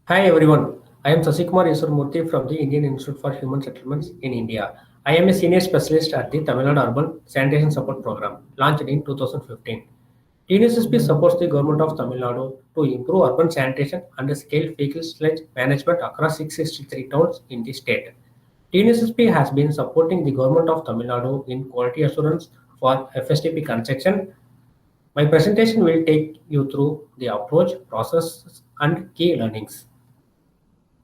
Hi everyone, I am Sasikumar Yesurmurthy from the Indian Institute for Human Settlements in India. I am a senior specialist at the Tamil Nadu Urban Sanitation Support Program, launched in 2015. TNSSP supports the government of Tamil Nadu to improve urban sanitation and scale vehicle sludge management across 663 towns in the state. TNSSP has been supporting the government of Tamil Nadu in quality assurance for FSTP construction. My presentation will take you through the approach, process, and key learnings.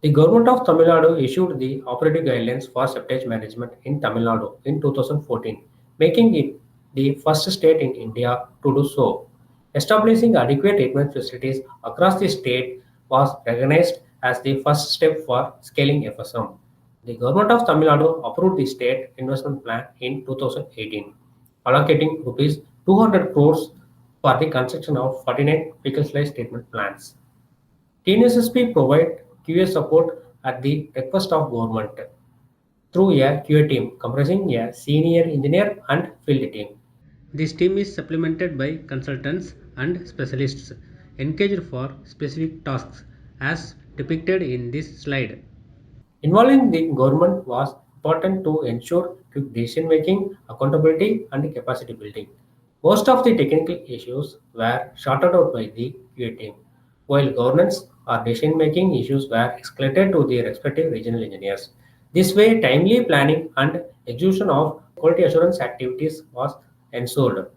The Government of Tamil Nadu issued the operative guidelines for septage management in Tamil Nadu in 2014, making it the first state in India to do so. Establishing adequate treatment facilities across the state was recognized as the first step for scaling FSM. The Government of Tamil Nadu approved the state investment plan in 2018, allocating rupees 200 crores for the construction of 49 vehicle slice treatment plants. TNSSP provide QA support at the request of government through a QA team comprising a senior engineer and field team. This team is supplemented by consultants and specialists engaged for specific tasks as depicted in this slide. Involving the government was important to ensure quick decision making, accountability, and capacity building. Most of the technical issues were sorted out by the QA team, while governance or decision making issues were escalated to the respective regional engineers. This way, timely planning and execution of quality assurance activities was ensured.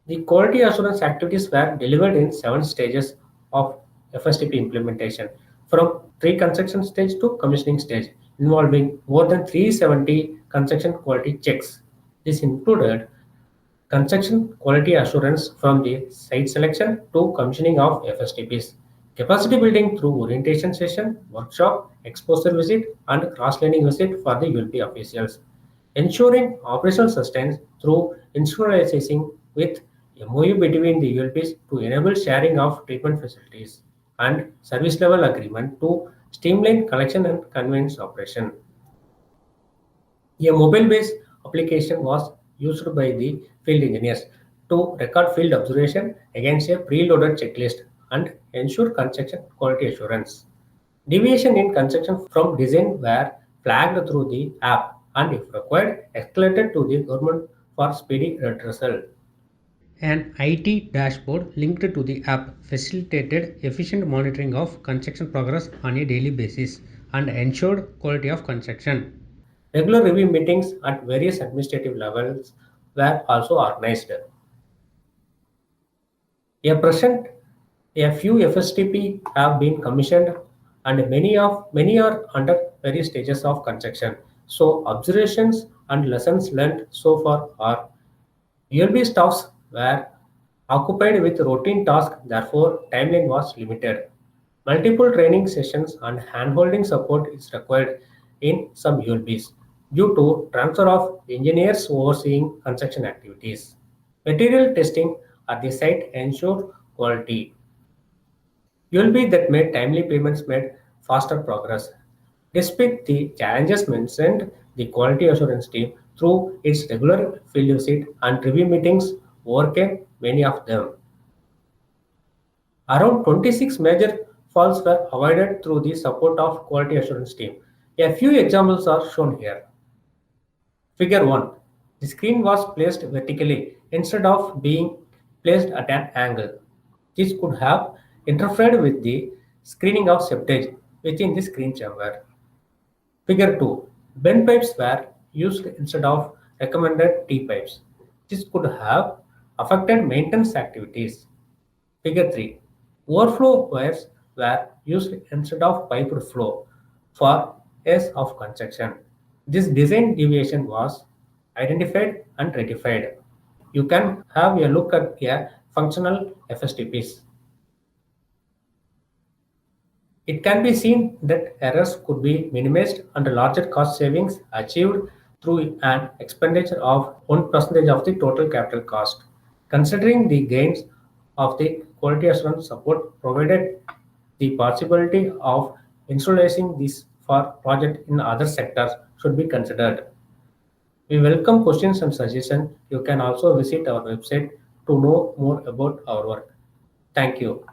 The quality assurance activities were delivered in 7 stages of FSTP implementation, from pre-construction stage to commissioning stage, involving more than 370 construction quality checks. This included construction quality assurance from the site selection to commissioning of FSTPs, capacity building through orientation session, workshop, exposure visit, and cross-learning visit for the ULP officials, ensuring operational sustenance through institutionalizing with MOU between the ULPs to enable sharing of treatment facilities and service level agreement to streamline collection and conveyance operation. A mobile-based application was used by the field engineers to record field observation against a preloaded checklist and ensure construction quality assurance. Deviation in construction from design were flagged through the app and, if required, escalated to the government for speedy redressal. An IT dashboard linked to the app facilitated efficient monitoring of construction progress on a daily basis and ensured quality of construction. Regular review meetings at various administrative levels were also organized. A few FSTP have been commissioned and many are under various stages of construction. So observations and lessons learned so far are ULB staffs were occupied with routine tasks, therefore timeline was limited. Multiple training sessions and handholding support is required in some ULBs due to transfer of engineers overseeing construction activities. Material testing at the site ensured quality. ULB that made timely payments made faster progress. Despite the challenges mentioned, the quality assurance team, through its regular field visit and review meetings, overcame many of them. Around 26 major faults were avoided through the support of quality assurance team. A few examples are shown here. Figure 1. The screen was placed vertically instead of being placed at an angle. This could have interfered with the screening of septage within the screen chamber. Figure 2. Bend pipes were used instead of recommended T pipes. This could have affected maintenance activities. Figure 3. Overflow wires were used instead of piped flow for years of construction. This design deviation was identified and rectified. You can have a look at a functional FSTPs. It can be seen that errors could be minimized and larger cost savings achieved through an expenditure of 1% of the total capital cost. Considering the gains of the quality assurance support provided, the possibility of installation this for project in other sectors should be considered. We welcome questions and suggestions. You can also visit our website to know more about our work. Thank you.